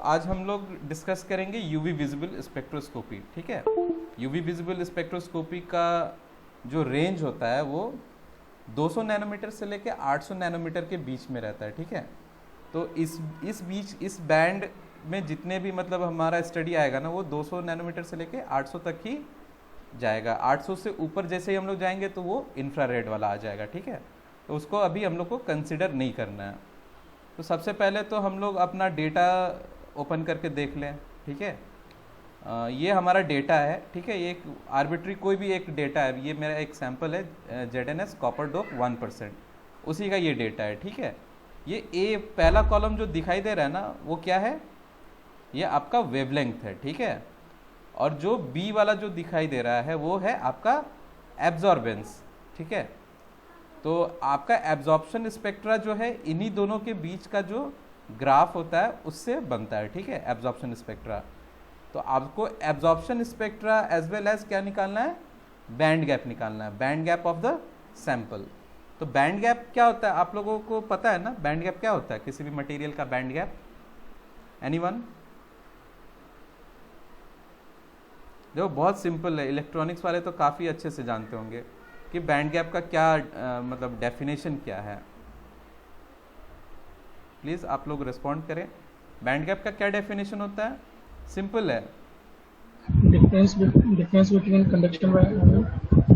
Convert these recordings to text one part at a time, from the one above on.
आज हम लोग डिस्कस करेंगे यूवी विजिबल स्पेक्ट्रोस्कोपी। ठीक है, यूवी विजिबल स्पेक्ट्रोस्कोपी का जो रेंज होता है वो 200 नैनोमीटर से लेके 800 नैनोमीटर के बीच में रहता है। ठीक है, तो इस बैंड में जितने भी मतलब हमारा स्टडी आएगा ना, वो 200 नैनोमीटर से लेके 800 तक ही जाएगा। 800 से ऊपर जैसे ही हम लोग जाएंगे तो वो इंफ्रारेड वाला आ जाएगा। ठीक है, तो उसको अभी हम लोग को कंसिडर नहीं करना है। तो सबसे पहले तो हम लोग अपना डेटा ओपन करके देख लें। ठीक है, ये हमारा डेटा है। ठीक है, ये एक आर्बिट्री कोई भी एक डेटा है। ये मेरा एक सैंपल है ZNS कॉपर डोप 1%, उसी का ये डेटा है। ठीक है, ये ए पहला कॉलम जो दिखाई दे रहा है ना, वो क्या है? ये आपका वेवलेंथ है। ठीक है, और जो बी वाला जो दिखाई दे रहा है वो है आपका एब्जॉर्बेंस। ठीक है, तो आपका एब्जॉर्प्शन स्पेक्ट्रा जो है इन्हीं दोनों के बीच का जो ग्राफ होता है उससे बनता है। ठीक है, एब्जॉर्प्शन स्पेक्ट्रा। तो आपको absorption spectra as well as क्या निकालना है? बैंड गैप निकालना है, band gap of the sample. तो बैंड गैप क्या होता है आप लोगों को पता है ना? बैंड गैप क्या होता है किसी भी मटेरियल का? Band gap anyone? देखो बहुत सिंपल है, इलेक्ट्रॉनिक्स वाले तो काफ़ी अच्छे से जानते होंगे कि बैंड गैप का क्या मतलब डेफिनेशन क्या है। प्लीज़ आप लोग रिस्पॉन्ड करें। बैंड गैप का क्या डेफिनेशन होता है? सिंपल है, difference between conduction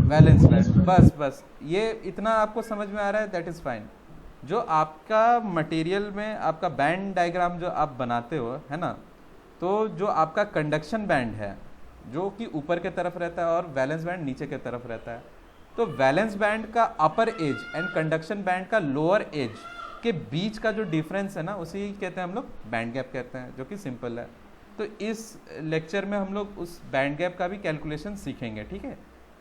valence band. बस ये इतना आपको समझ में आ रहा है, दैट इज़ फाइन। जो आपका मटेरियल में आपका बैंड डायग्राम जो आप बनाते हो है ना, तो जो आपका कंडक्शन बैंड है जो कि ऊपर के तरफ रहता है और वैलेंस बैंड नीचे के तरफ रहता है, तो वैलेंस बैंड का अपर एज एंड कंडक्शन बैंड का लोअर एज के बीच का जो डिफरेंस है ना, उसी कहते हैं हम लोग बैंड गैप कहते हैं, जो कि सिंपल है। तो इस लेक्चर में हम लोग उस बैंड गैप का भी कैलकुलेशन सीखेंगे। ठीक है,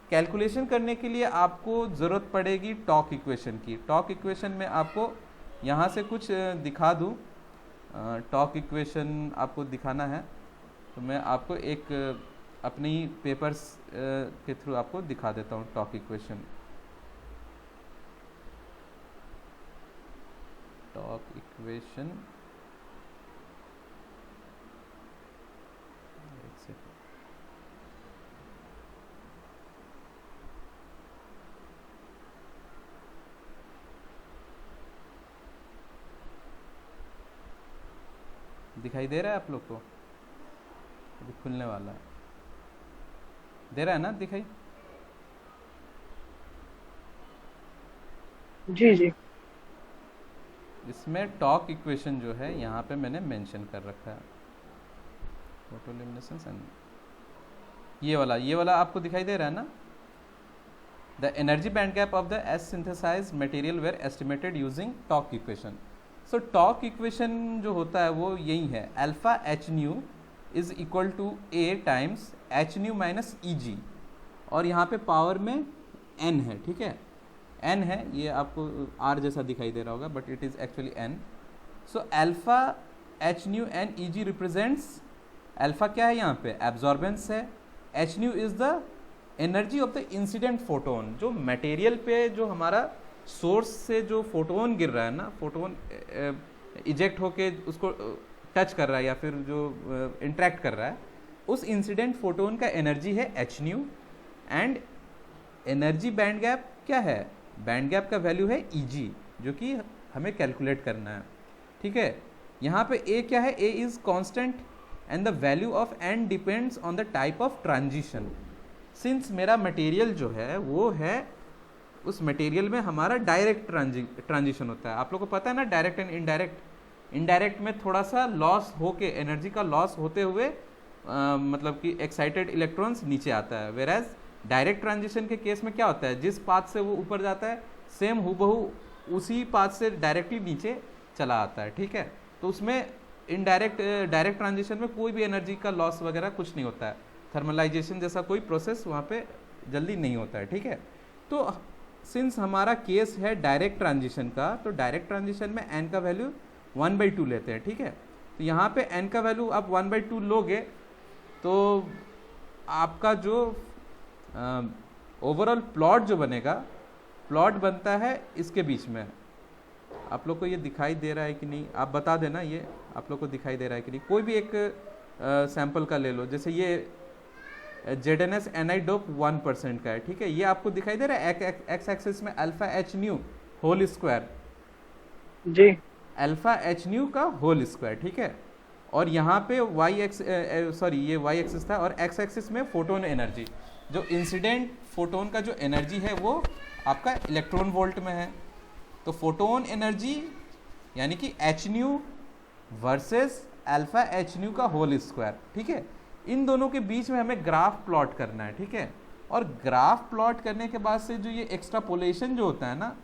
कैलकुलेशन करने के लिए आपको ज़रूरत पड़ेगी टॉक इक्वेशन की। टॉक इक्वेशन में आपको यहाँ से कुछ दिखा दूँ, टॉक इक्वेशन आपको दिखाना है तो मैं आपको एक अपनी पेपर्स के थ्रू आपको दिखा देता हूँ टॉक इक्वेशन। टॉक इक्वेशन दिखाई दे रहा है आप लोग को? अभी खुलने वाला है, दे रहा है ना दिखाई? जी जी। इसमें टॉक इक्वेशन जो है यहाँ पे मैंने मेंशन कर रखा है, फोटोल्यूमिनेसेंस एंड ये वाला आपको दिखाई दे रहा है ना? The energy band gap of the as synthesized material were estimated using Tauc equation. So Tauc equation जो होता है वो यही है, alpha h nu is equal to A times h nu minus E g, और यहाँ पे पावर में n है। ठीक है, n है, ये आपको r जैसा दिखाई दे रहा होगा but it is actually n। So alpha h nu and E g represents, alpha क्या है यहाँ पे? एब्जॉर्बेंस है। H nu is the energy of the incident photon. जो मटेरियल पे जो हमारा सोर्स से जो फोटोन गिर रहा है ना, फोटोन इजेक्ट होके उसको टच कर रहा है या फिर जो इंटरेक्ट कर रहा है, उस इंसिडेंट फोटोन का एनर्जी है h nu. And energy band gap क्या है? बैंड गैप का वैल्यू है ई जी, जो कि हमें कैलकुलेट करना है। ठीक है, यहाँ पे ए क्या है? A is constant and the value of n depends on the type of transition. Since मेरा मटेरियल जो है वो है, उस मटेरियल में हमारा डायरेक्ट ट्रांजिशन होता है। आप लोगों को पता है ना, डायरेक्ट एंड इनडायरेक्ट। इनडायरेक्ट में थोड़ा सा लॉस होके, एनर्जी का लॉस होते हुए मतलब कि एक्साइटेड इलेक्ट्रॉन्स नीचे आता है। वेर एज डायरेक्ट ट्रांजिशन के केस में क्या होता है? जिस पाथ से वो ऊपर जाता है सेम हूबहू उसी पाथ से डायरेक्टली नीचे चला आता है। ठीक है, तो उसमें डायरेक्ट ट्रांजिशन में कोई भी एनर्जी का लॉस वगैरह कुछ नहीं होता है, थर्मलाइजेशन जैसा कोई प्रोसेस वहाँ पे जल्दी नहीं होता है। ठीक है, तो सिंस हमारा केस है डायरेक्ट ट्रांजिशन का, तो डायरेक्ट ट्रांजिशन में n का वैल्यू 1/2 लेते हैं। ठीक है, तो यहाँ पे n का वैल्यू आप 1/2 लोगे तो आपका जो ओवरऑल प्लॉट जो बनेगा, प्लॉट बनता है इसके बीच में, आप लोग को ये दिखाई दे रहा है कि नहीं, आप बता देना ये आप लोग को दिखाई दे रहा है कि नहीं। कोई भी एक सैंपल का ले लो, जैसे ये ZNS NI डोप 1% का है, ठीक है। ये आपको दिखाई दे रहा है एक्स एक्सिस में alpha h nu whole square, जी अल्फा एच न्यू का होल स्क्वायर, ठीक है। और यहाँ पे वाई एक्स सॉरी ये वाई एक्सिस था, और एक्स एक्सिस में फोटोन एनर्जी, जो इंसिडेंट फोटोन का जो एनर्जी है वो आपका इलेक्ट्रॉन वोल्ट में है। तो फोटोन एनर्जी यानी कि H new versus alpha h nu का होल स्क्वायर, ठीक है। इन दोनों के बीच में हमें ग्राफ प्लॉट करना है, ठीक है। और ग्राफ प्लॉट करने के बाद से जो ये एक्स्ट्रापोलेशन जो होता है ना,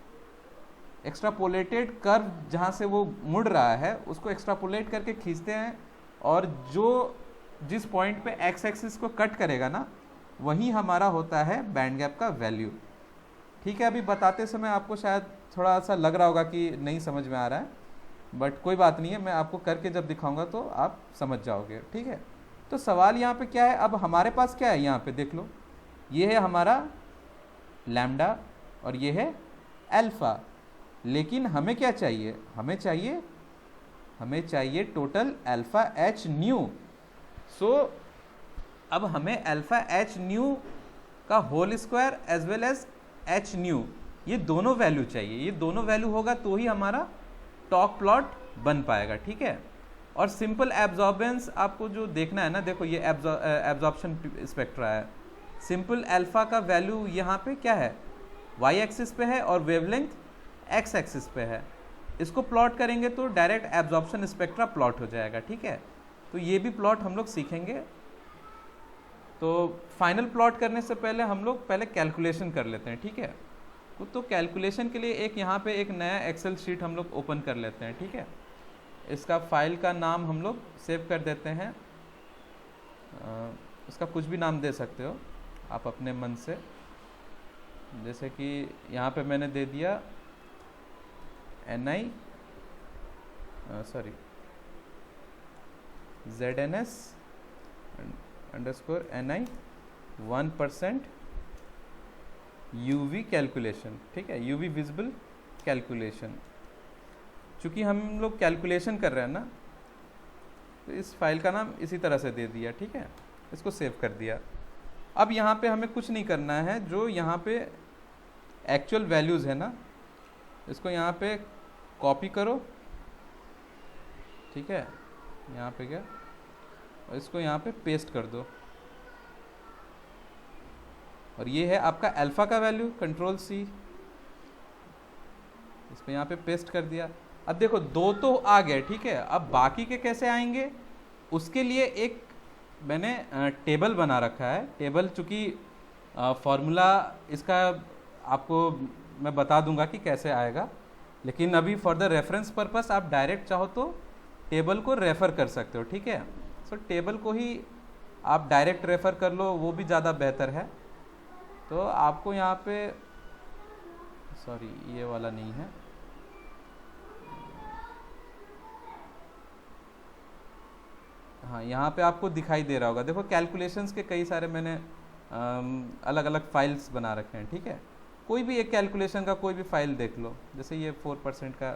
एक्स्ट्रापोलेटेड कर्व जहाँ से वो मुड़ रहा है उसको एक्स्ट्रापोलेट करके खींचते हैं, और जो जिस पॉइंट पे एक्स एक्सिस को कट करेगा ना, वही हमारा होता है बैंड गैप का वैल्यू, ठीक है। अभी बताते समय आपको शायद थोड़ा सा लग रहा होगा कि नहीं समझ में आ रहा है, बट कोई बात नहीं है, मैं आपको करके जब दिखाऊंगा तो आप समझ जाओगे, ठीक है। तो सवाल यहाँ पे क्या है, अब हमारे पास क्या है, यहाँ पे देख लो, ये है हमारा लैम्डा और ये है अल्फा, लेकिन हमें क्या चाहिए, हमें चाहिए total alpha h nu. So अब हमें अल्फा एच न्यू का whole square as well as h nu, ये दोनों वैल्यू चाहिए। ये दोनों वैल्यू होगा तो ही हमारा टॉक प्लॉट बन पाएगा, ठीक है। और सिंपल एब्जॉर्बेंस आपको जो देखना है ना, देखो ये एब्जॉर्प्शन स्पेक्ट्रा है। सिंपल अल्फा का वैल्यू यहाँ पे क्या है, वाई एक्सिस पे है, और वेवलेंथ एक्स एक्सिस पे है। इसको प्लॉट करेंगे तो डायरेक्ट एब्जॉर्प्शन स्पेक्ट्रा प्लॉट हो जाएगा, ठीक है। तो ये भी प्लॉट हम लोग सीखेंगे। तो फाइनल प्लॉट करने से पहले हम लोग पहले कैलकुलेशन कर लेते हैं, ठीक है। तो कैलकुलेशन के लिए एक यहाँ पे एक नया एक्सेल शीट हम लोग ओपन कर लेते हैं, ठीक है। इसका फाइल का नाम हम लोग सेव कर देते हैं, इसका कुछ भी नाम दे सकते हो आप अपने मन से, जैसे कि यहाँ पे मैंने दे दिया ZNS underscore NI 1% UV calculation, ठीक है, UV विजिबल कैलकुलेशन। चूँकि हम लोग कैलकुलेशन कर रहे हैं ना, तो इस फाइल का नाम इसी तरह से दे दिया, ठीक है। इसको सेव कर दिया। अब यहाँ पे हमें कुछ नहीं करना है, जो यहाँ पे एक्चुअल वैल्यूज़ है ना, इसको यहाँ पे कॉपी करो, ठीक है, यहाँ पे क्या, और इसको यहाँ पे पेस्ट कर दो। और ये है आपका अल्फा का वैल्यू, कंट्रोल C, इस पे यहाँ पे पेस्ट कर दिया। अब देखो दो तो आ गए, ठीक है। अब बाकी के कैसे आएंगे, उसके लिए एक मैंने टेबल बना रखा है। टेबल चूँकि फॉर्मूला इसका आपको मैं बता दूंगा कि कैसे आएगा, लेकिन अभी फॉर द रेफरेंस पर्पस आप डायरेक्ट चाहो तो टेबल को रेफ़र कर सकते हो, ठीक है। सो टेबल को ही आप डायरेक्ट रेफ़र कर लो, वो भी ज़्यादा बेहतर है। तो आपको यहाँ पे सॉरी ये वाला नहीं है, हाँ यहाँ पे आपको दिखाई दे रहा होगा, देखो कैलकुलेशंस के कई सारे मैंने अलग अलग फाइल्स बना रखे हैं, ठीक है। कोई भी एक कैलकुलेशन का कोई भी फाइल देख लो, जैसे ये 4% का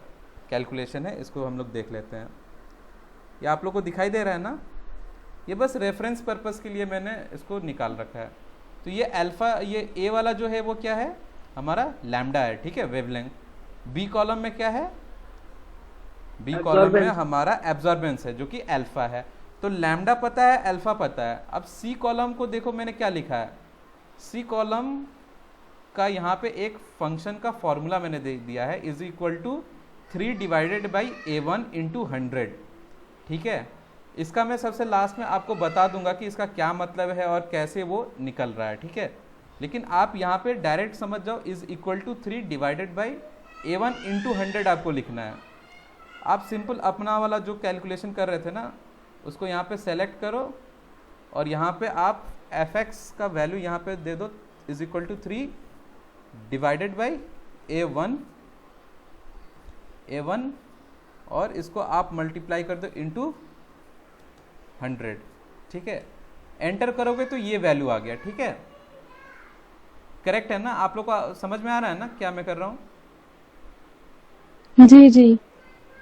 कैलकुलेशन है, इसको हम लोग देख लेते हैं। ये आप लोग को दिखाई दे रहा है ना, ये बस रेफरेंस पर्पस के लिए मैंने इसको निकाल रखा है। तो ये अल्फा, ये ए वाला जो है वो क्या है, हमारा लैम्डा है, ठीक है, वेवलेंथ। बी कॉलम में क्या है, बी कॉलम में हमारा एब्जॉर्बेंस है जो कि अल्फा है। तो लैम्डा पता है, अल्फा पता है। अब सी कॉलम को देखो मैंने क्या लिखा है, सी कॉलम का यहाँ पे एक फंक्शन का फॉर्मूला मैंने दे दिया है, is equal to 3 divided by A1 into 100, ठीक है। इसका मैं सबसे लास्ट में आपको बता दूंगा कि इसका क्या मतलब है और कैसे वो निकल रहा है, ठीक है। लेकिन आप यहाँ पे डायरेक्ट समझ जाओ, is equal to 3 divided by A1 into 100 आपको लिखना है। आप सिंपल अपना वाला जो कैलकुलेशन कर रहे थे ना, उसको यहाँ पे सेलेक्ट करो और यहाँ पे आप fx का वैल्यू यहाँ पे दे दो, is equal to 3 divided by A1 और इसको आप मल्टीप्लाई कर दो इंटू 100, ठीक है। एंटर करोगे तो ये वैल्यू आ गया, ठीक है। करेक्ट है ना, आप लोग को समझ में आ रहा है ना क्या मैं कर रहा हूँ? जी जी।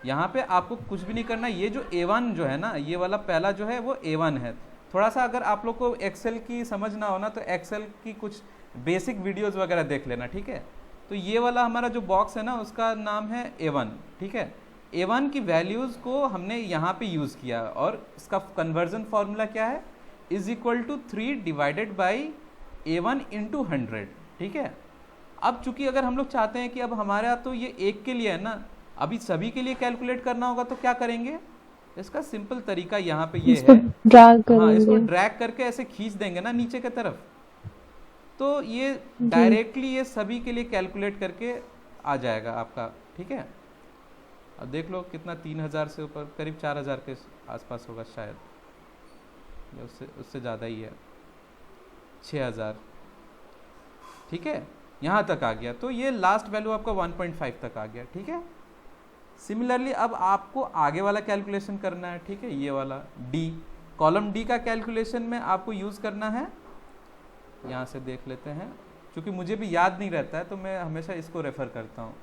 यहाँ पे आपको कुछ भी नहीं करना। ये जो A1 जो है ना, ये वाला पहला जो है वो A1 है। थोड़ा सा अगर आप लोग को एक्सेल की समझ ना हो ना, तो एक्सेल की कुछ बेसिक वीडियोस वगैरह देख लेना, ठीक है। तो ये वाला हमारा जो बॉक्स है ना, उसका नाम है A1, ठीक है। A1 की वैल्यूज़ को हमने यहाँ पे यूज़ किया, और इसका कन्वर्जन फार्मूला क्या है, is equal to 3 divided by A1 into 100, ठीक है। अब चूंकि अगर हम लोग चाहते हैं कि अब हमारे यहाँ तो ये एक के लिए है ना, अभी सभी के लिए कैलकुलेट करना होगा, तो क्या करेंगे, इसका सिंपल तरीका यहाँ पे ये इसको है। ड्रैग हाँ, इसको करेंगे। ड्रैग करके ऐसे खींच देंगे ना नीचे की तरफ, तो ये जी डायरेक्टली ये सभी के लिए कैलकुलेट करके आ जाएगा आपका, ठीक है। अब देख लो कितना, 3000 से ऊपर, करीब 4000 के आसपास होगा शायद, या उससे उससे ज़्यादा ही है, 6000, ठीक है। यहाँ तक आ गया, तो ये लास्ट वैल्यू आपका 1.5 तक आ गया, ठीक है। सिमिलरली अब आपको आगे वाला कैलकुलेशन करना है, ठीक है। ये वाला डी, कॉलम डी का कैलकुलेशन में आपको यूज़ करना है, यहाँ से देख लेते हैं, क्योंकि मुझे भी याद नहीं रहता है तो मैं हमेशा इसको रेफर करता हूँ।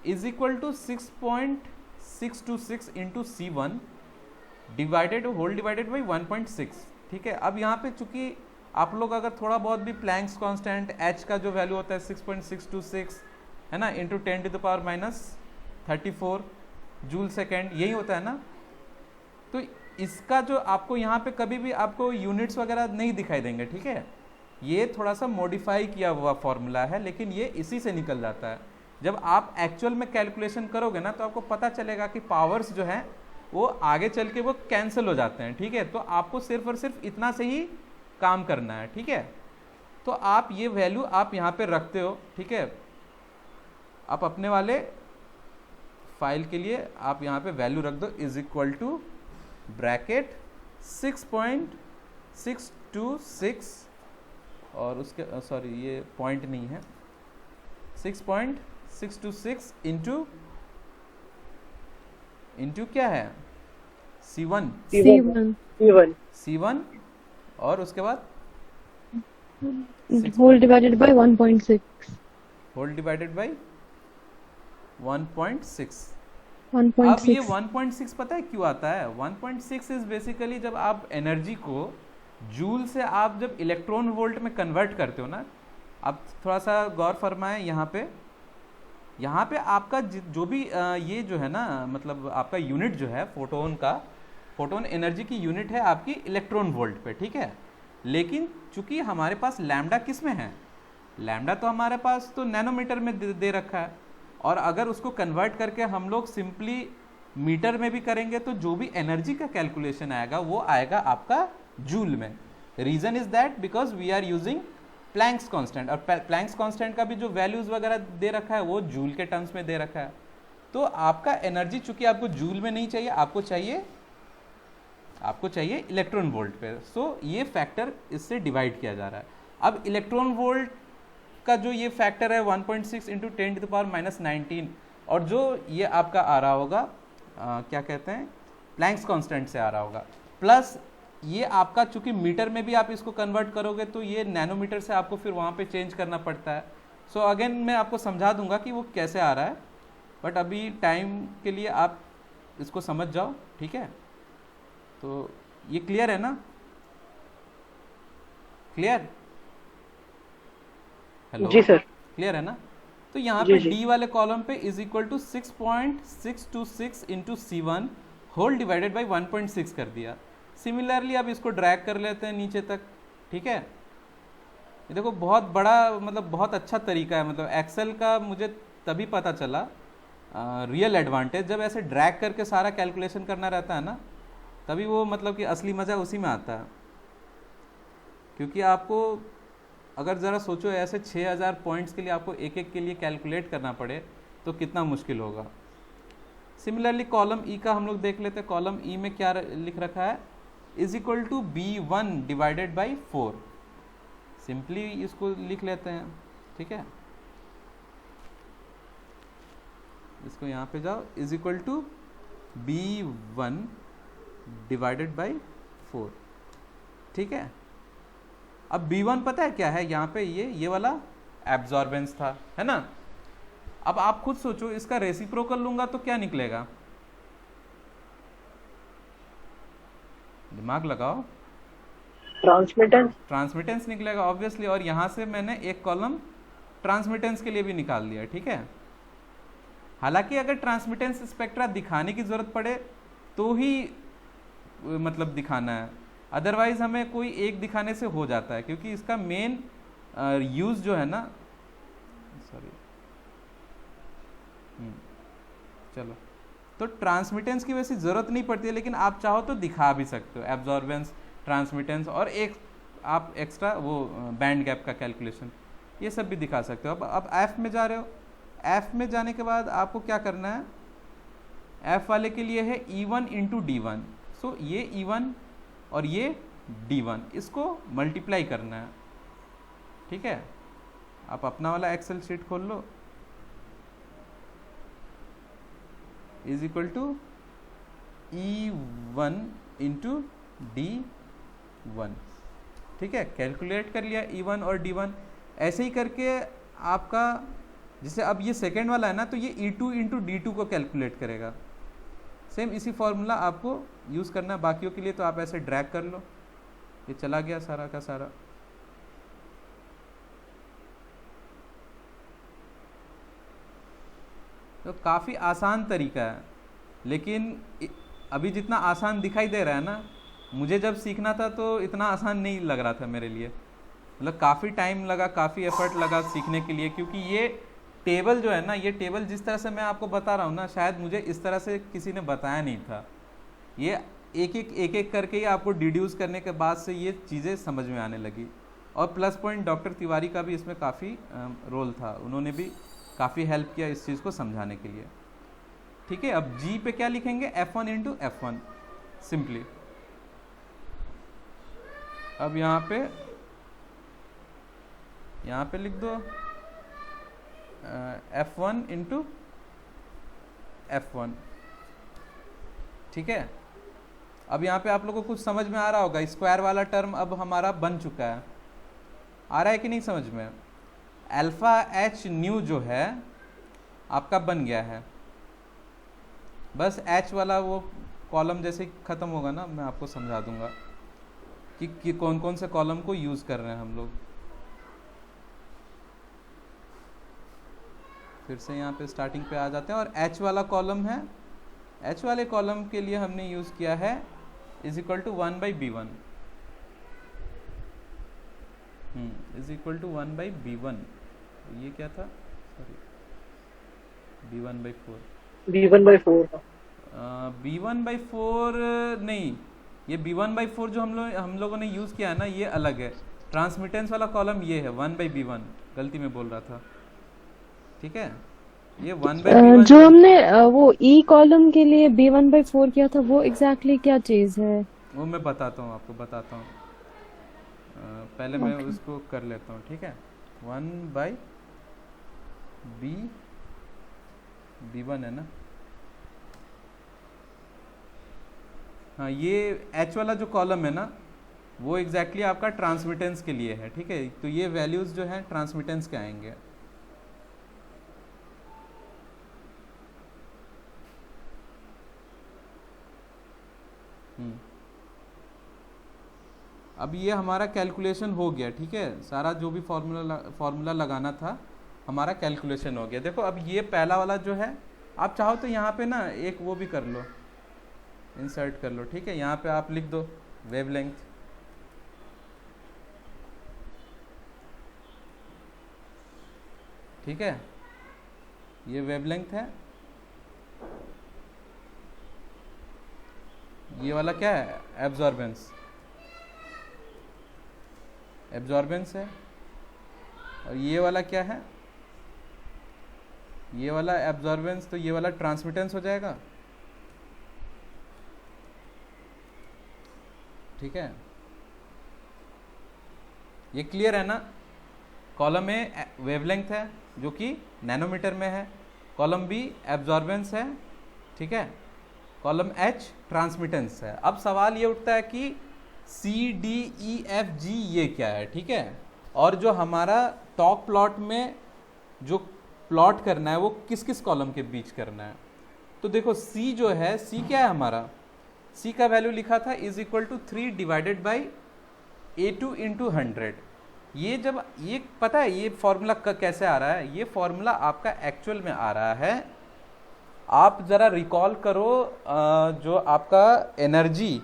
Is equal to 6.626 into C1 divided whole divided by 1.6, ठीक है। अब यहाँ पे चूंकि आप लोग अगर थोड़ा बहुत भी प्लैंक्स कांस्टेंट h का जो वैल्यू होता है 6.626 है ना, इंटू 10⁻⁻34 जूल सेकेंड, यही होता है ना। तो इसका जो आपको यहाँ पे कभी भी आपको यूनिट्स वगैरह नहीं दिखाई देंगे, ठीक है। ये थोड़ा सा मॉडिफाई किया हुआ फॉर्मूला है, लेकिन ये इसी से निकल जाता है। जब आप एक्चुअल में कैलकुलेशन करोगे ना, तो आपको पता चलेगा कि पावर्स जो हैं वो आगे चल के वो कैंसिल हो जाते हैं, ठीक है। तो आपको सिर्फ और सिर्फ इतना से ही काम करना है, ठीक है। तो आप ये वैल्यू आप यहाँ पे रखते हो, ठीक है। आप अपने वाले फाइल के लिए आप यहाँ पे वैल्यू रख दो, इज इक्वल टू ब्रैकेट 6.626, और उसके सॉरी ये पॉइंट नहीं है, 6.626 इंटू क्या है, C1 C1 और उसके बाद whole divided by 1.6। Whole divided by 1.6। अब 1.6 ये 1.6 पता है क्यों आता है, 1.6 इज बेसिकली जब आप एनर्जी को जूल से आप जब इलेक्ट्रॉन वोल्ट में कन्वर्ट करते हो ना। आप थोड़ा सा गौर फरमाएं, यहाँ पे आपका जो भी ये जो है ना, मतलब आपका यूनिट जो है फोटोन का, फोटोन एनर्जी की यूनिट है आपकी इलेक्ट्रॉन वोल्ट पे, ठीक है। लेकिन चूंकि हमारे पास लैम्डा किस में है, लैम्डा तो हमारे पास तो नैनोमीटर में दे रखा है, और अगर उसको कन्वर्ट करके हम लोग सिंपली मीटर में भी करेंगे, तो जो भी एनर्जी का कैलकुलेशन आएगा वो आएगा आपका जूल में। Reason is that because we are using Planck's constant, और प्लैंक्स कांस्टेंट का भी जो वैल्यूज वगैरह दे रखा है वो जूल के टर्म्स में दे रखा है। तो आपका एनर्जी चूंकि आपको जूल में नहीं चाहिए, आपको चाहिए इलेक्ट्रॉन वोल्ट पे, सो ये फैक्टर इससे डिवाइड किया जा रहा है। अब इलेक्ट्रॉन वोल्ट का जो ये फैक्टर है 1.6 इंटू 10⁻⁻19, और जो ये आपका आ रहा होगा क्या कहते हैं, प्लैंक्स कांस्टेंट से आ रहा होगा, प्लस ये आपका चूंकि मीटर में भी आप इसको कन्वर्ट करोगे तो ये नैनोमीटर से आपको फिर वहाँ पे चेंज करना पड़ता है। सो अगेन मैं आपको समझा दूंगा कि वो कैसे आ रहा है, बट अभी टाइम के लिए आप इसको समझ जाओ, ठीक है। तो ये क्लियर है ना, क्लियर, हेलो जी सर। क्लियर है ना। तो यहाँ जी पे जी। डी वाले कॉलम पे is equal to 6.626 into C1 whole divided by 1.6 कर दिया। सिमिलरली अब इसको ड्रैग कर लेते हैं नीचे तक, ठीक है। ये देखो बहुत बड़ा, मतलब बहुत अच्छा तरीका है, मतलब एक्सेल का मुझे तभी पता चला रियल एडवांटेज, जब ऐसे ड्रैग करके सारा कैलकुलेशन करना रहता है ना, तभी वो मतलब कि असली मज़ा उसी में आता है। क्योंकि आपको अगर ज़रा सोचो, ऐसे 6000 पॉइंट्स के लिए आपको एक एक के लिए कैलकुलेट करना पड़े तो कितना मुश्किल होगा। सिमिलरली कॉलम ई का हम लोग देख लेते हैं। कॉलम ई में क्या लिख रखा है, is equal to B1 divided by 4। Simply इसको लिख लेते हैं, ठीक है। इसको यहाँ पे जाओ, is equal to B1 divided by 4, ठीक है। अब B1 पता है क्या है, यहाँ पे ये वाला एब्जॉर्बेंस था, है ना। अब आप खुद सोचो, इसका रेसिप्रोकल लूंगा तो क्या निकलेगा, दिमाग लगाओ, ट्रांसमिटेंस निकलेगा ऑब्वियसली, और यहां से मैंने एक कॉलम ट्रांसमिटेंस के लिए भी निकाल दिया, ठीक है। हालांकि अगर ट्रांसमिटेंस स्पेक्ट्रा दिखाने की जरूरत पड़े तो ही मतलब दिखाना है, अदरवाइज हमें कोई एक दिखाने से हो जाता है, क्योंकि इसका मेन यूज जो है ना, सॉरी चलो, तो ट्रांसमिटेंस की वैसे जरूरत नहीं पड़ती है, लेकिन आप चाहो तो दिखा भी सकते हो, एब्जॉर्बेंस, ट्रांसमिटेंस, और एक आप एक्स्ट्रा वो बैंड गैप का कैलकुलेशन, ये सब भी दिखा सकते हो। अब एफ में जा रहे हो, एफ में जाने के बाद आपको क्या करना है, एफ वाले के लिए है E1 इंटू D1, सो ये E1 और ये D1, इसको मल्टीप्लाई करना है, ठीक है। आप अपना वाला एक्सेल शीट खोल लो, is equal to E1 into D1, ठीक है। कैलकुलेट कर लिया E1 और D1, ऐसे ही करके आपका, जैसे अब ये सेकेंड वाला है ना, तो ये E2 इंटू D2 को कैलकुलेट करेगा, सेम इसी फॉर्मूला आपको यूज़ करना है। बाकियों के लिए तो आप ऐसे ड्रैग कर लो, ये चला गया सारा का सारा। तो काफ़ी आसान तरीका है, लेकिन अभी जितना आसान दिखाई दे रहा है ना, मुझे जब सीखना था तो इतना आसान नहीं लग रहा था मेरे लिए, मतलब काफ़ी टाइम लगा, काफ़ी एफर्ट लगा सीखने के लिए, क्योंकि ये टेबल जो है ना, ये टेबल जिस तरह से मैं आपको बता रहा हूँ ना, शायद मुझे इस तरह से किसी ने बताया नहीं था। ये एक एक करके ही आपको डिड्यूस करने के बाद से ये चीज़ें समझ में आने लगी। और प्लस पॉइंट डॉक्टर तिवारी का भी इसमें काफ़ी रोल था, उन्होंने भी काफ़ी हेल्प किया इस चीज़ को समझाने के लिए, ठीक है। अब जी पे क्या लिखेंगे, F1 इंटू F1 सिंपली। अब यहाँ पे लिख दो F1 इंटू F1, ठीक है। अब यहाँ पे आप लोगों को कुछ समझ में आ रहा होगा, स्क्वायर वाला टर्म अब हमारा बन चुका है, आ रहा है कि नहीं समझ में। अल्फा एच न्यू जो है आपका बन गया है, बस एच वाला वो कॉलम जैसे ही ख़त्म होगा ना, मैं आपको समझा दूंगा कि कौन कौन से कॉलम को यूज़ कर रहे हैं हम लोग। फिर से यहाँ पे स्टार्टिंग पे आ जाते हैं, और एच वाला कॉलम है, एच वाले कॉलम के लिए हमने यूज़ किया है is equal to 1/B1, is equal to 1/B1, ये क्या था, सॉरी B1/4, B1/4 नहीं, ये B1/4 जो हम लोगों ने यूज़ किया है ना, ये अलग है। ट्रांसमिटेंस वाला कॉलम ये है 1/B1, गलती में बोल रहा था, ठीक है। ये 1/B1 जो हमने वो ई कॉलम के लिए B1/4 किया था, वो एग्जैक्टली क्या चीज है? वो मैं बताता हूँ आपको, बताता हूँ, पहले मैं उसको कर लेता हूँ, ठीक है। 1/B1 है ना, हाँ, ये एच वाला जो कॉलम है ना, वो एग्जैक्टली आपका ट्रांसमिटेंस के लिए है, ठीक है। तो ये वैल्यूज़ जो हैं ट्रांसमिटेंस के आएंगे। अब ये हमारा कैलकुलेशन हो गया, ठीक है। सारा जो भी फॉर्मूला लगाना था हमारा कैलकुलेशन हो गया। देखो अब ये पहला वाला जो है, आप चाहो तो यहाँ पे ना एक वो भी कर लो, इंसर्ट कर लो, ठीक है। यहाँ पे आप लिख दो वेवलेंथ, ठीक है, ये वेवलेंथ है। ये वाला क्या है, एब्जॉर्बेंस है। और ये वाला क्या है, ये वाला एब्जॉर्बेंस, तो ये वाला ट्रांसमिटेंस हो जाएगा, ठीक है। ये क्लियर है ना। कॉलम ए वेवलेंथ है जो कि नैनोमीटर में है, कॉलम बी एब्जॉर्बेंस है, ठीक है, कॉलम एच ट्रांसमिटेंस है। अब सवाल ये उठता है कि CDEFG ये क्या है, ठीक है। और जो हमारा टॉप प्लॉट में जो प्लॉट करना है वो किस किस कॉलम के बीच करना है। तो देखो C जो है, C क्या है हमारा, C का वैल्यू लिखा था is equal to 3 divided by A2 into 100। ये जब ये पता है ये फॉर्मूला कैसे आ रहा है, ये फॉर्मूला आपका एक्चुअल में आ रहा है, आप जरा रिकॉल करो जो आपका एनर्जी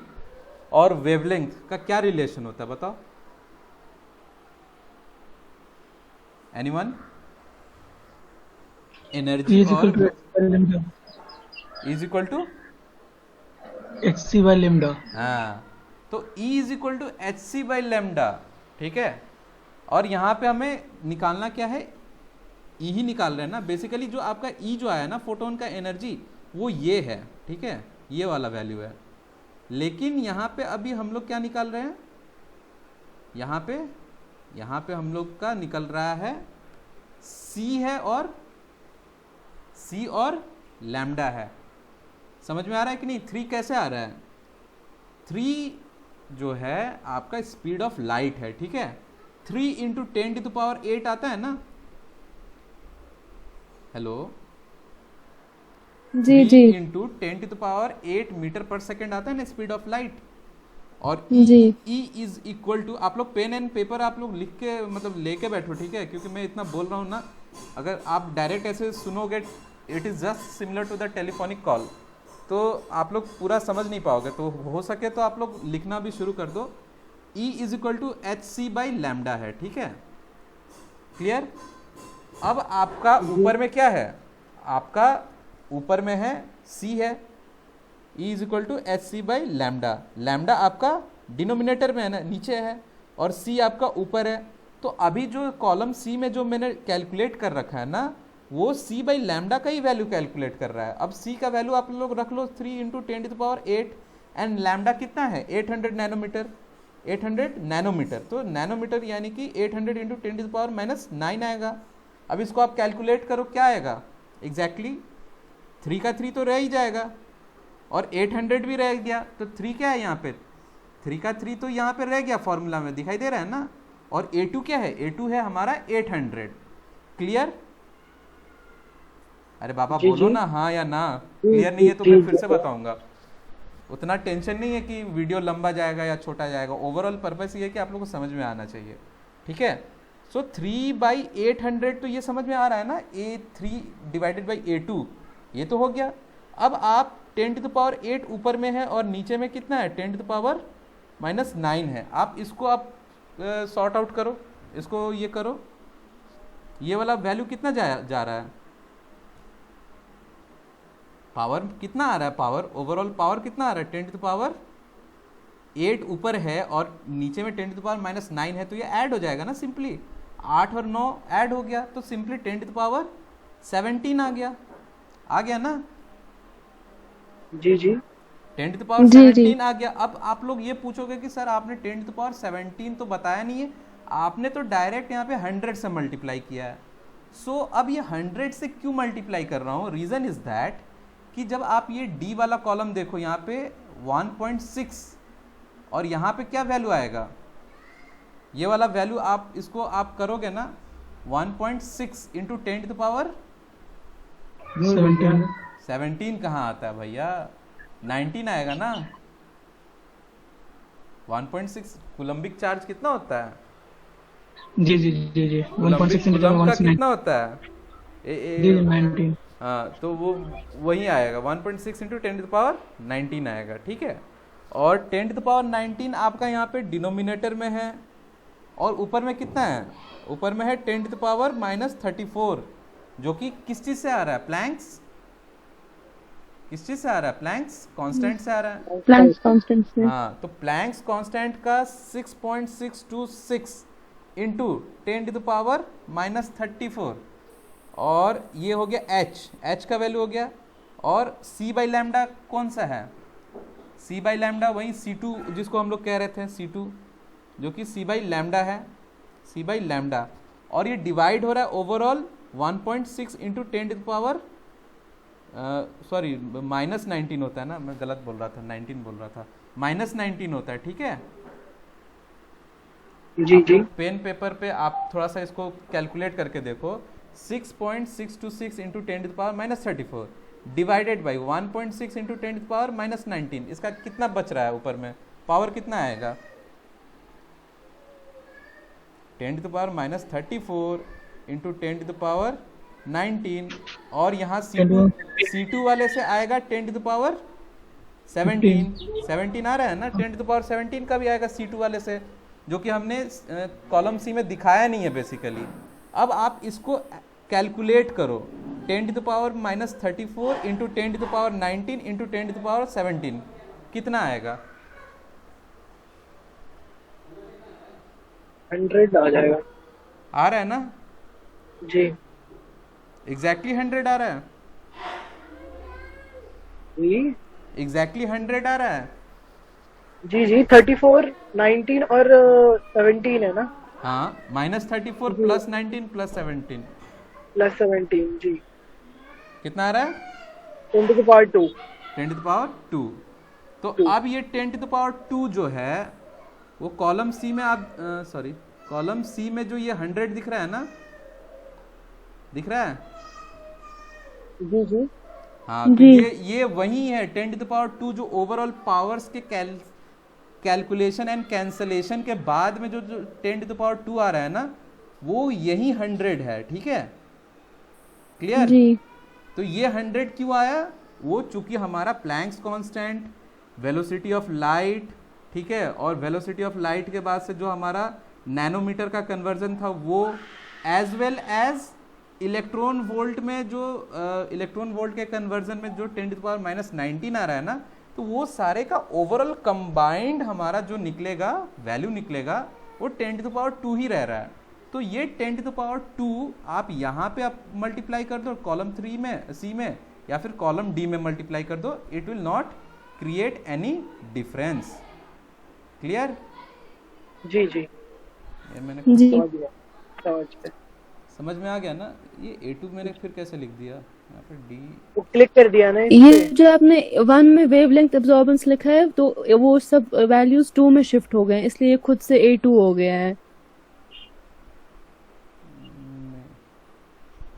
और वेवलेंथ का क्या रिलेशन होता है बताओ, anyone? Energy E is equal और to h by lambda. Is equal to, hc by lambda. हाँ, तो E is equal to h c by lambda, ठीक है। और यहाँ पे हमें निकालना क्या है, E ही निकाल रहे हैं ना बेसिकली। जो आपका E जो आया ना फोटोन का एनर्जी, वो ये है, ठीक है, ये वाला वैल्यू है। लेकिन यहाँ पे अभी हम लोग क्या निकाल रहे हैं, यहाँ पे हम लोग का निकल रहा है C है और C और लैम्डा है। समझ में आ रहा है कि नहीं? 3 कैसे आ रहा है, 3 जो है आपका स्पीड ऑफ लाइट है, ठीक है। 3 इंटू 10 टू द पावर 8 आता है ना, हेलो, जी 3 जी into 10 to the power 8 metre पर सेकेंड आता है ना स्पीड ऑफ लाइट। और जी E इज इक्वल टू, आप लोग पेन एंड पेपर आप लोग लिख के मतलब लेके बैठो, ठीक है, क्योंकि मैं इतना बोल रहा हूँ ना, अगर आप डायरेक्ट ऐसे सुनोगे it is just similar to the telephonic call, तो आप लोग पूरा समझ नहीं पाओगे। तो हो सके तो आप लोग लिखना भी शुरू कर दो। E is equal to h c by lambda है, ठीक है, क्लियर। अब आपका ऊपर में क्या है, आपका ऊपर में है C है, E is equal to h c by lambda. Lambda आपका डिनोमिनेटर में है ना, नीचे है, और C आपका ऊपर है। तो अभी जो कॉलम C में जो मैंने कैलकुलेट कर रखा है ना, वो C बाई लैम्डा का ही वैल्यू कैलकुलेट कर रहा है। अब C का वैल्यू आप लोग रख लो 3 into 10 to the power 8, and lambda कितना है 800 नैनोमीटर, 800 नैनोमीटर। तो नैनोमीटर यानी कि 800 इंटू 10 टू द पावर -9 आएगा। अब इसको आप कैलकुलेट करो क्या आएगा एग्जैक्टली, 3 का 3 तो रह ही जाएगा और 800 भी रह गया, तो 3 क्या है यहाँ पे, 3 का 3 तो यहाँ पे रह गया, फॉर्मूला में दिखाई दे रहा है ना। और A2 क्या है, A2 है हमारा 800, क्लियर। अरे बाबा बोलो ना हाँ या ना, क्लियर नहीं है तो मैं फिर से बताऊंगा। उतना टेंशन नहीं है कि वीडियो लंबा जाएगा या छोटा जाएगा, ओवरऑल पर्पस ये है कि आप लोगों को समझ में आना चाहिए, ठीक है। सो 3/800 तो ये समझ में आ रहा है ना, A3 डिवाइडेड बाई A2, ये तो हो गया। अब आप 10 टू द पावर 8 ऊपर में है और नीचे में कितना है 10 टू द पावर -9 है। आप इसको आप सॉर्ट आउट करो, इसको ये करो, ये वाला वैल्यू कितना जा रहा है, पावर कितना आ रहा है, पावर ओवरऑल पावर कितना आ रहा है 10 टू द पावर 8 ऊपर है और नीचे में 10 टू द पावर -9 है, तो ये ऐड हो जाएगा ना सिंपली, 8 और 9 ऐड हो गया, तो सिंपली 10 टू द पावर 17 आ गया ना। जी जी 10 टू द पावर 17 आ गया। अब आप लोग ये पूछोगे कि सर आपने 10 टू द पावर 17 तो बताया नहीं है, आपने तो डायरेक्ट यहाँ पे 100 से मल्टीप्लाई किया है। सो अब ये 100 से क्यों मल्टीप्लाई कर रहा हूँ, रीज़न इज दैट कि जब आप ये D वाला कॉलम देखो यहाँ पे 1.6 और यहाँ पे क्या वैल्यू आएगा, ये वाला वैल्यू आप इसको आप करोगे ना 1.6 इंटू 10 टू द पावर 17 कहाँ आता है भैया, 19 आएगा ना। 1.6 कूलम्बिक चार्ज कितना होता है, जी जी जी जी 1.6 into कूलम्ब का 1.9 कितना होता है, जी 19 हाँ, तो वो वही आएगा 1.6 इंटू 10 टू द पावर 19 आएगा, ठीक है। और 10 टू द पावर 19 आपका यहाँ पे डिनोमिनेटर में है और ऊपर में कितना है, ऊपर में है 10 टू द पावर -34, जो कि किस चीज़ से आ रहा है, प्लैंक्स, किस चीज़ से आ रहा है, प्लैंक्स कांस्टेंट से आ रहा है, प्लैंक्स कांस्टेंट से। हाँ, तो प्लैंक्स कांस्टेंट का 6.626 इंटू 10 टू द पावर -34, और ये हो गया h का वैल्यू हो गया। और C बाई लैम्डा कौन सा है, C बाई लैम्डा वही C2 जिसको हम लोग कह रहे थे C2, जो कि C बाई लैम्डा है, C बाई लैम्डा। और ये डिवाइड हो रहा है overall 1.6 into 10 to the power sorry -19 होता है ना, मैं गलत बोल रहा था, 19 बोल रहा था, -19 होता है, ठीक है। जी जी पेन पेपर पे आप थोड़ा सा इसको कैलकुलेट करके देखो 6.626 into 10 to the power minus 34 divided by 1.6 into 10 to the power minus 19, इसका कितना बच रहा है ऊपर में, पावर कितना आएगा, 10 to the power minus 34 into 10 to the power 19, और यहाँ C2 वाले से आएगा 10 टू द पावर 17 आ रहा है ना, 10 टू द पावर 17 का भी आएगा C2 वाले से, जो कि हमने कॉलम सी में दिखाया नहीं है बेसिकली। अब आप इसको कैलकुलेट करो, 10 to the power minus 34 into 10 to the power 19 into 10 to the power 17 कितना आएगा, 100 आ जाएगा। आ रहा है ना जी एग्जैक्टली 100 आ रहा है, जी एग्जैक्टली 100 आ रहा है। जी जी 34, 19 और 17 है ना। हाँ माइनस 34 प्लस 19 प्लस 17 प्लस 17 जी कितना आ रहा है, 10 to the power 2। 10 to the power 2। तो अब ये 10 टू द पावर 2 जो है वो कॉलम सी में आप सॉरी कॉलम सी में जो ये 100 दिख रहा है ना, दिख रहा है, जी जी हाँ तो जी। ये वही है 10 टू द पावर 2 जो ओवरऑल पावर्स के कैलकुलेशन एंड कैंसलेशन के बाद में जो 10 टू द पावर 2 आ रहा है ना, वो यही 100 है, ठीक है, क्लियर। जी तो ये 100 क्यों आया, वो चूंकि हमारा Planck's constant, velocity of light, ठीक है, और वेलोसिटी ऑफ लाइट के बाद से जो हमारा नैनोमीटर का कन्वर्जन था वो, as well as electron volt में जो इलेक्ट्रॉन वोल्ट के कन्वर्जन में जो 10 टू द पावर माइनस 19 आ रहा है ना, तो वो सारे का ओवरऑल कंबाइंड हमारा जो निकलेगा वैल्यू निकलेगा वो 10 टू द पावर 2 ही रह रहा है। तो ये 10 टू द पावर 2 आप यहाँ पे आप मल्टीप्लाई कर दो कॉलम 3 में, सी में, या फिर कॉलम डी में मल्टीप्लाई कर दो, it will not create any difference, clear. जी जी ये मैंने जी समझ गया, समझ गया। समझ में आ गया ना। ये A2 मैंने फिर कैसे लिख दिया यहाँ पे D, वो क्लिक कर दिया ना इस ये पे। जो आपने 1 में वेवलेंथ एब्जॉर्बेंस लिखा है तो वो सब वैल्यूज 2 में शिफ्ट हो गए हैं, इसलिए ये खुद से A2 हो गया है।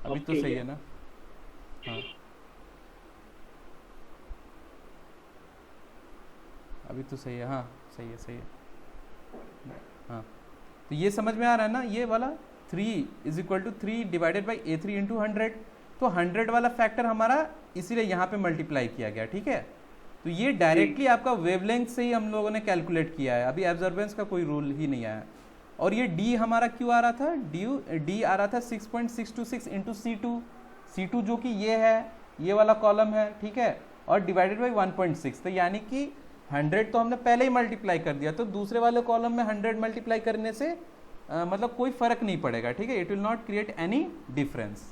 अभी तो ओके। सही है ना, हाँ अभी तो सही है, हाँ सही है सही है, हाँ तो ये समझ में आ रहा है ना, ये वाला 3 is equal to 3 divided by A3 into 100, तो 100 वाला फैक्टर हमारा इसीलिए यहाँ पे मल्टीप्लाई किया गया, ठीक है। तो ये डायरेक्टली आपका वेवलेंथ से ही हम लोगों ने कैलकुलेट किया है, अभी एब्जॉर्बेंस का कोई रूल ही नहीं आया। और ये D हमारा क्यों आ रहा था, D आ रहा था 6.626 इंटू C2 जो कि ये है, ये वाला कॉलम है, ठीक है, और डिवाइडेड बाई 1.6, तो यानी कि 100 तो हमने पहले ही मल्टीप्लाई कर दिया, तो दूसरे वाले कॉलम में 100 मल्टीप्लाई करने से मतलब कोई फर्क नहीं पड़ेगा, ठीक है, it will not create any difference.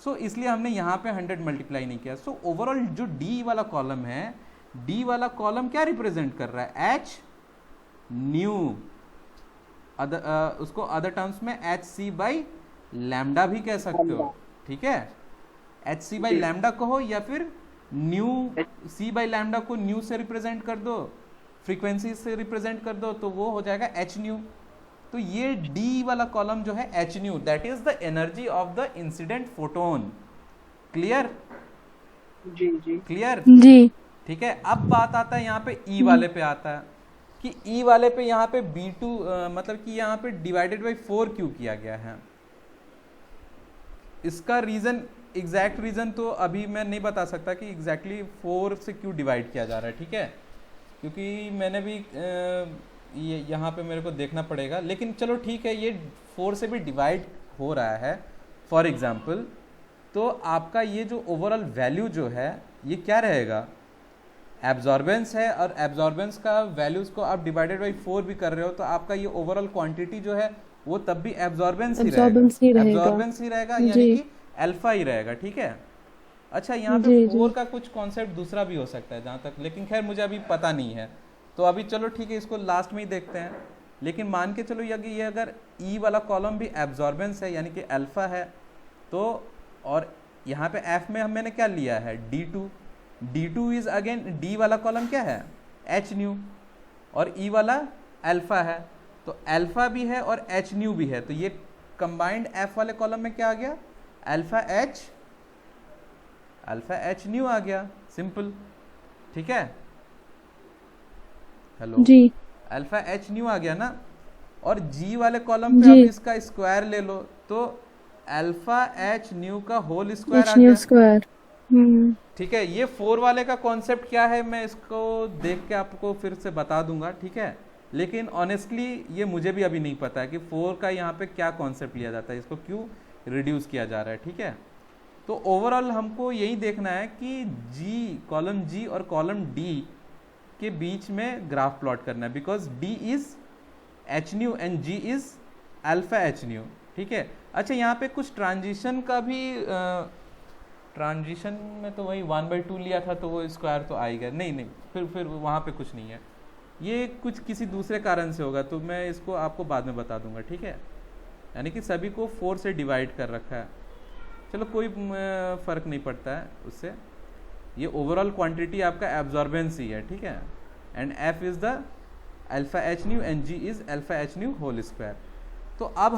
So इसलिए हमने यहाँ पे 100 मल्टीप्लाई नहीं किया। सो ओवरऑल जो D वाला कॉलम है, D वाला कॉलम क्या रिप्रेजेंट कर रहा है, H न्यू, उसको अदर टर्म्स में HC बाई लैम्डा भी कह सकते हो, ठीक है, HC बाई लैम्डा कहो या फिर न्यू C बाई लैम्डा को न्यू से रिप्रेजेंट कर दो, फ्रीक्वेंसी से रिप्रेजेंट कर दो, तो वो हो जाएगा H न्यू। तो ये D वाला कॉलम जो है H nu, that is the energy of the incident photon, clear, जी जी क्लियर, जी ठीक है। अब बात आता है यहाँ पे E वाले पे आता है कि E वाले पे यहाँ पे B2 मतलब कि यहाँ पे डिवाइडेड बाई 4 क्यों किया गया है। इसका रीजन, एग्जैक्ट रीजन तो अभी मैं नहीं बता सकता कि एग्जैक्टली 4 से क्यों डिवाइड किया जा रहा है, ठीक है, क्योंकि मैंने भी ये यहाँ पे मेरे को देखना पड़ेगा, लेकिन चलो ठीक है, ये 4 से भी डिवाइड हो रहा है फॉर एग्जाम्पल, तो आपका ये जो ओवरऑल वैल्यू जो है ये क्या रहेगा, एब्जॉर्बेंस है, और एब्जॉर्बेंस का वैल्यूज को आप डिवाइडेड बाई 4 भी कर रहे हो, तो आपका ये ओवरऑल क्वांटिटी जो है वो तब भी एब्जॉर्बेंस ही रहेगा, एब्जॉर्बेंस ही रहेगा, यानी कि अल्फा ही रहेगा, ठीक है। अच्छा यहाँ पे 4 का कुछ कॉन्सेप्ट दूसरा भी हो सकता है जहाँ तक, लेकिन खैर मुझे अभी पता नहीं है, तो अभी चलो ठीक है, इसको लास्ट में ही देखते हैं। लेकिन मान के चलो ये अगर E वाला कॉलम भी एब्जॉर्बेंस है यानी कि अल्फा है, तो और यहाँ पे F में मैंने क्या लिया है, D2 इज अगेन, D वाला कॉलम क्या है, H न्यू, और E वाला अल्फा है, तो अल्फा भी है और H न्यू भी है, तो ये कंबाइंड F वाले कॉलम में क्या आ गया, अल्फा एच न्यू आ गया, सिंपल, ठीक है। हेलो जी अल्फा एच न्यू आ गया ना, और जी वाले कॉलम पे जी आप इसका स्क्वायर ले लो तो अल्फा एच न्यू का होल स्क्वायर एच आ न्यू गया, स्क्वायर। ठीक है। ये 4 वाले का कॉन्सेप्ट क्या है मैं इसको देख के आपको फिर से बता दूंगा, ठीक है। लेकिन ऑनेस्टली ये मुझे भी अभी नहीं पता है कि 4 का यहाँ पे क्या कॉन्सेप्ट लिया जाता है, इसको क्यों रिड्यूस किया जा रहा है, ठीक है। तो ओवरऑल हमको यही देखना है कि कॉलम जी और कॉलम डी के बीच में ग्राफ प्लॉट करना है, because D is h nu and G is alpha h nu, ठीक है। अच्छा यहाँ पे कुछ ट्रांजिशन का भी ट्रांजिशन में तो वही 1/2 लिया था तो वो स्क्वायर तो आ ही गया, नहीं फिर वहाँ पे कुछ नहीं है, ये कुछ किसी दूसरे कारण से होगा, तो मैं इसको आपको बाद में बता दूंगा, ठीक है। यानी कि सभी को 4 से डिवाइड कर रखा है, चलो कोई फ़र्क नहीं पड़ता है उससे, ये ओवरऑल क्वांटिटी आपका एब्जॉर्बेंस ही है, ठीक है। And F is the alpha h nu and G is alpha h nu whole square. तो अब